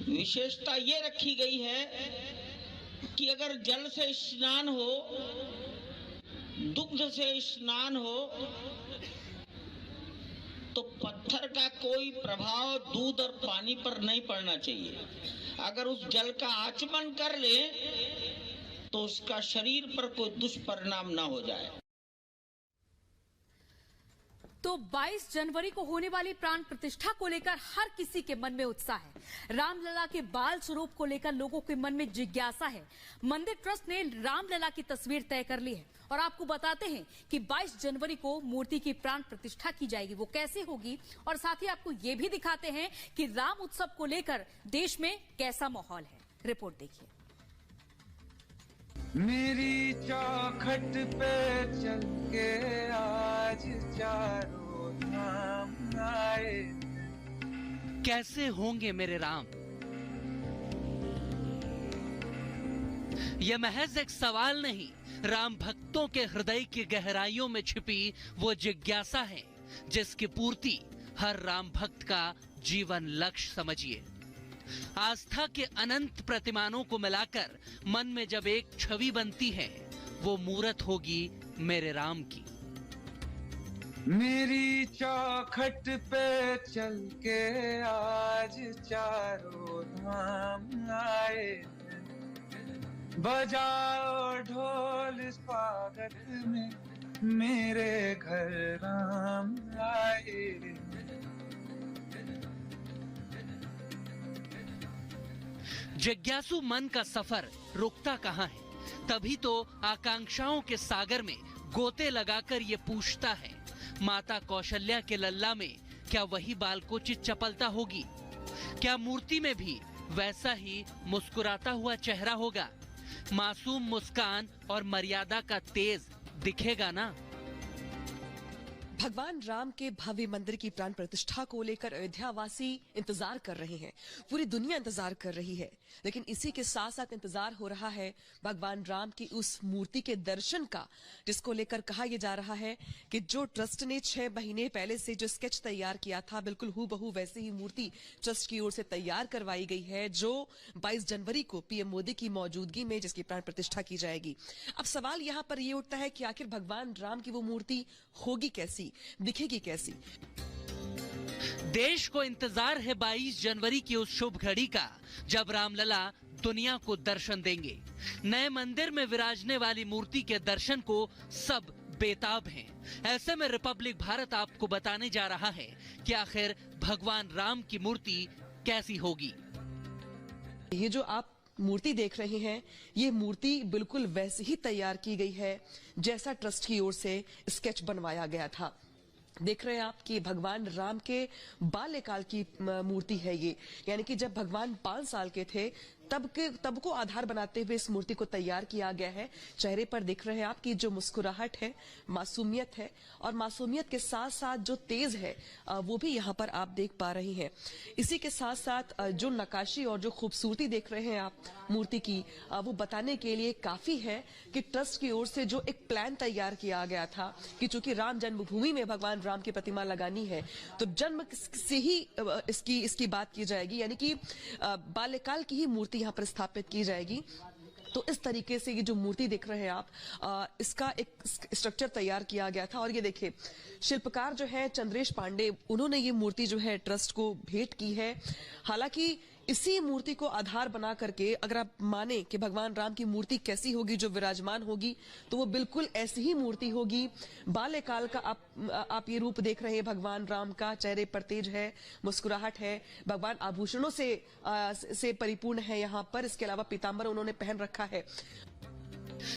विशेषता ये रखी गई है कि अगर जल से स्नान हो, दुग्ध से स्नान हो, तो पत्थर का कोई प्रभाव दूध और पानी पर नहीं पड़ना चाहिए। अगर उस जल का आचमन कर ले तो उसका शरीर पर कोई दुष्परिणाम ना हो जाए। तो 22 जनवरी को होने वाली प्राण प्रतिष्ठा को लेकर हर किसी के मन में उत्साह है। रामलला के बाल स्वरूप को लेकर लोगों के मन में जिज्ञासा है। मंदिर ट्रस्ट ने रामलला की तस्वीर तय कर ली है और आपको बताते हैं कि 22 जनवरी को मूर्ति की प्राण प्रतिष्ठा की जाएगी। वो कैसे होगी और साथ ही आपको ये भी दिखाते हैं कि राम उत्सव को लेकर देश में कैसा माहौल है। रिपोर्ट देखिए। मेरी चौखट पे चल के आज चारों धाम आए। कैसे होंगे मेरे राम? यह महज एक सवाल नहीं, राम भक्तों के हृदय की गहराइयों में छिपी वो जिज्ञासा है जिसकी पूर्ति हर राम भक्त का जीवन लक्ष्य समझिए। आस्था के अनंत प्रतिमानों को मिलाकर मन में जब एक छवि बनती है, वो मूरत होगी मेरे राम की। मेरी चौखट पे चल के आज चारों धाम आए। बजाओ ढोल स्वागत में मेरे घर राम आए। जिज्ञासु मन का सफर रुकता कहाँ है? तभी तो आकांक्षाओं के सागर में गोते लगाकर ये पूछता है, माता कौशल्या के लल्ला में क्या वही बालकोचित चपलता होगी? क्या मूर्ति में भी वैसा ही मुस्कुराता हुआ चेहरा होगा? मासूम मुस्कान और मर्यादा का तेज दिखेगा ना? भगवान राम के भव्य मंदिर की प्राण प्रतिष्ठा को लेकर अयोध्यावासी इंतजार कर रहे हैं। पूरी दुनिया इंतजार कर रही है, लेकिन इसी के साथ साथ इंतजार हो रहा है भगवान राम की उस मूर्ति के दर्शन का, जिसको लेकर कहा यह जा रहा है कि जो ट्रस्ट ने 6 महीने पहले से जो स्केच तैयार किया था, बिल्कुल हूबहू वैसे ही मूर्ति ट्रस्ट की ओर से तैयार करवाई गई है, जो 22 जनवरी को पीएम मोदी की मौजूदगी में जिसकी प्राण प्रतिष्ठा की जाएगी। अब सवाल यहाँ पर यह उठता है कि आखिर भगवान राम की वो मूर्ति होगी कैसी, दिखेगी कैसी? देश को इंतजार है 22 जनवरी की उस शुभ घड़ी का, जब रामलला दुनिया को दर्शन देंगे। नए मंदिर में विराजने वाली मूर्ति के दर्शन को सब बेताब हैं। ऐसे में रिपब्लिक भारत आपको बताने जा रहा है कि आखिर भगवान राम की मूर्ति कैसी होगी। ये जो आप मूर्ति देख रहे हैं, ये मूर्ति बिल्कुल वैसे ही तैयार की गई है जैसा ट्रस्ट की ओर से स्केच बनवाया गया था। देख रहे हैं आप कि भगवान राम के बाल्यकाल की मूर्ति है ये, यानी कि जब भगवान 5 साल के थे तब को आधार बनाते हुए इस मूर्ति को तैयार किया गया है। चेहरे पर देख रहे हैं आप कि जो मुस्कुराहट है, मासूमियत है, और मासूमियत के साथ साथ जो तेज है वो भी यहाँ पर आप देख पा रही हैं। इसी के साथ साथ जो नक्काशी और जो खूबसूरती देख रहे हैं आप मूर्ति की, वो बताने के लिए काफी है कि ट्रस्ट की ओर से जो एक प्लान तैयार किया गया था कि चूंकि राम जन्मभूमि में भगवान राम की प्रतिमा लगानी है, तो जन्म से ही इसकी बात की जाएगी, यानी कि बाल्यकाल की ही मूर्ति यहाँ पर स्थापित की जाएगी। तो इस तरीके से ये जो मूर्ति देख रहे हैं आप, इसका एक स्ट्रक्चर तैयार किया गया था। और ये देखिए, शिल्पकार जो है चंद्रेश पांडे, उन्होंने ये मूर्ति जो है ट्रस्ट को भेंट की है। हालांकि इसी मूर्ति को आधार बना करके अगर आप माने कि भगवान राम की मूर्ति कैसी होगी जो विराजमान होगी, तो वो बिल्कुल ऐसी ही मूर्ति होगी। बाल्यकाल का आप ये रूप देख रहे हैं भगवान राम का, चेहरे पर तेज है, मुस्कुराहट है, भगवान आभूषणों से परिपूर्ण है यहाँ पर। इसके अलावा पीतांबर उन्होंने पहन रखा है।